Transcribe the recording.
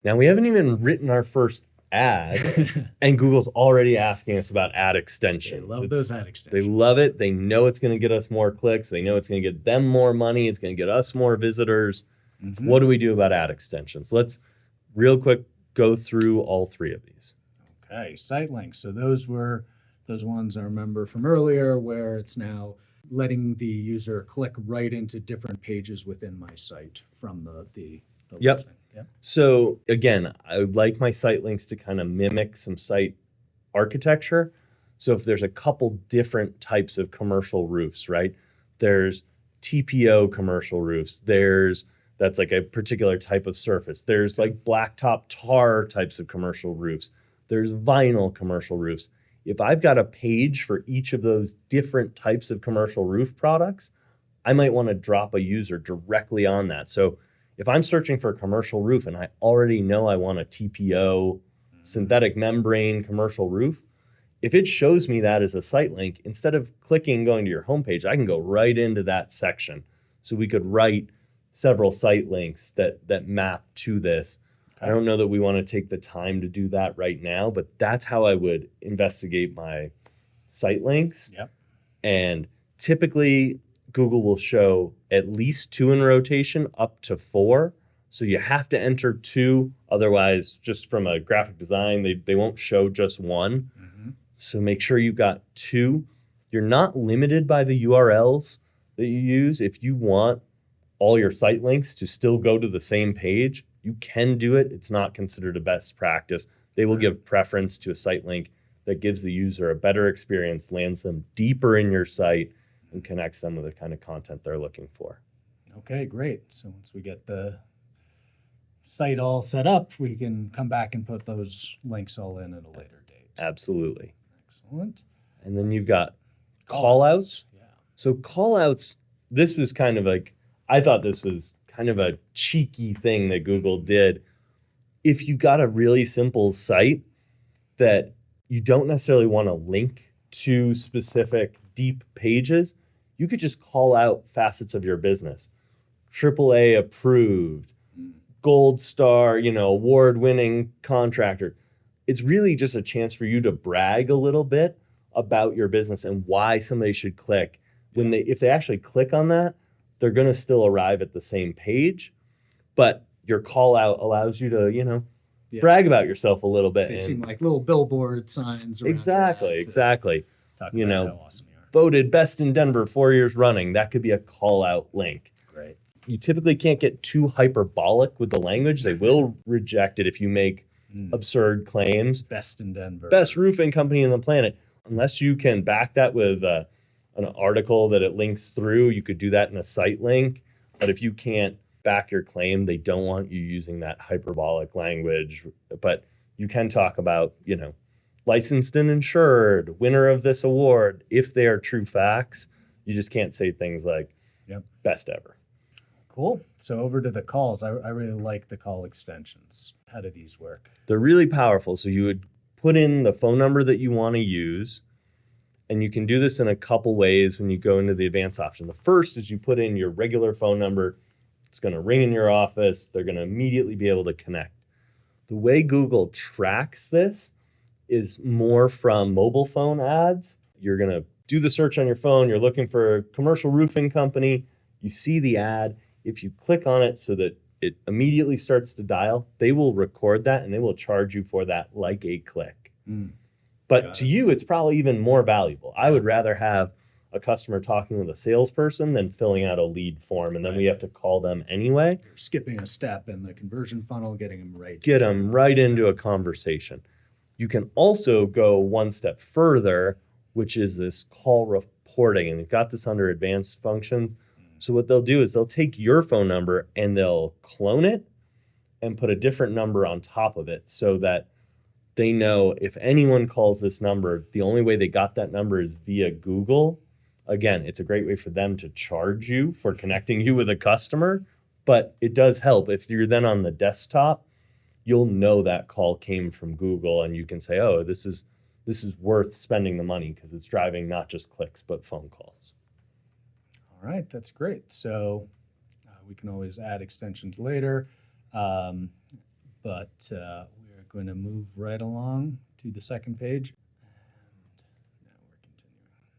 Now, we haven't even written our first ad, and Google's already asking us about ad extensions. They love those ad extensions. They love it. They know it's going to get us more clicks. They know it's going to get them more money. It's going to get us more visitors. Mm-hmm. What do we do about ad extensions? Let's real quick go through all three of these. Okay, site links. So those were those ones I remember from earlier where it's now letting the user click right into different pages within my site from the listing. Yep. So again, I would like my site links to kind of mimic some site architecture. So if there's a couple different types of commercial roofs, right? There's TPO commercial roofs. That's like a particular type of surface. There's like blacktop tar types of commercial roofs. There's vinyl commercial roofs. If I've got a page for each of those different types of commercial roof products, I might want to drop a user directly on that. So if I'm searching for a commercial roof and I already know I want a TPO, synthetic membrane commercial roof, if it shows me that as a site link, instead of clicking going to your homepage, I can go right into that section. So we could write several site links that map to this. Okay. I don't know that we want to take the time to do that right now, but that's how I would investigate my site links. Yep. And typically, Google will show at least 2 in rotation, up to 4. So you have to enter 2. Otherwise, just from a graphic design, they won't show just 1. Mm-hmm. So make sure you've got 2. You're not limited by the URLs that you use. If you want all your site links to still go to the same page, you can do it. It's not considered a best practice. They will give preference to a site link that gives the user a better experience, lands them deeper in your site, and connects them with the kind of content they're looking for. Okay, great. So once we get the site all set up, we can come back and put those links all in at a later date. Absolutely. Excellent. And then you've got callouts. Yeah. So callouts, this was kind of like, I thought this was kind of a cheeky thing that Google did. If you've got a really simple site that you don't necessarily want to link to specific deep pages, you could just call out facets of your business. AAA approved, gold star, award-winning contractor. It's really just a chance for you to brag a little bit about your business and why somebody should click. If they actually click on that, they're going to still arrive at the same page, but your call out allows you to, brag about yourself a little bit. They seem like little billboard signs. Exactly. Talk about how awesome you are. Voted best in Denver 4 years running. That could be a call out link. Great. You typically can't get too hyperbolic with the language. They will reject it if you make absurd claims. Best in Denver. Best roofing company on the planet. Unless you can back that with an article that it links through, you could do that in a site link. But if you can't back your claim, they don't want you using that hyperbolic language. But you can talk about, licensed and insured, winner of this award. If they are true facts, you just can't say things like best ever. Cool. So over to the calls. I really like the call extensions. How do these work? They're really powerful. So you would put in the phone number that you want to use. And you can do this in a couple ways when you go into the advanced option. The first is you put in your regular phone number. It's going to ring in your office. They're going to immediately be able to connect. The way Google tracks this is more from mobile phone ads. You're going to do the search on your phone. You're looking for a commercial roofing company. You see the ad. If you click on it so that it immediately starts to dial, they will record that and they will charge you for that like a click. But to you, it's probably even more valuable. I would rather have a customer talking with a salesperson than filling out a lead form, and then we have to call them anyway. You're skipping a step in the conversion funnel, getting them right into a conversation. You can also go one step further, which is this call reporting, and they've got this under advanced function. So what they'll do is they'll take your phone number and they'll clone it and put a different number on top of it so that they know if anyone calls this number, the only way they got that number is via Google. Again, it's a great way for them to charge you for connecting you with a customer, but it does help. If you're then on the desktop, you'll know that call came from Google and you can say, oh, this is worth spending the money because it's driving not just clicks, but phone calls. All right, that's great. So we can always add extensions later. but we're going to move right along to the second page.